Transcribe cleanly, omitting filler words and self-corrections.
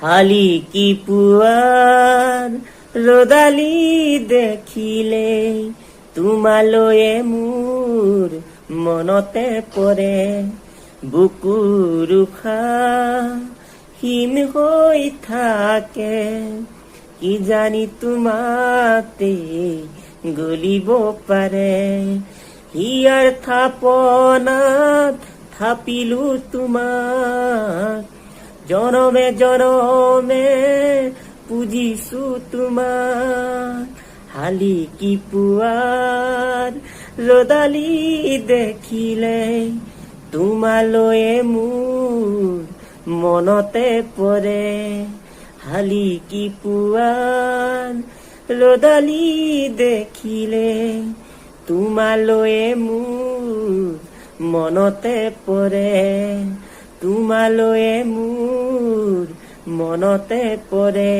হালি কি পুৱাৰ ৰদালি দেখিলে তোমালৈয়ে মোৰ মনতে পৰে বুকুৰ উশাহ হিম হৈ থাকে কি জানি তোমাতে গলিব পাৰে হিয়াৰ থাপনাত থাপিলো তোমাক জনমে জনমে পুজিছো তোমাক হালি কি পুৱাৰ ৰদালি দেখিলে তোমালৈয়ে মোৰ মনতে পৰে হালি কি পুৱাৰ ৰদালি দেখিলে তোমালৈয়ে মোৰ মনতে পৰে তোমালৈয়ে মোৰ মনতে পৰে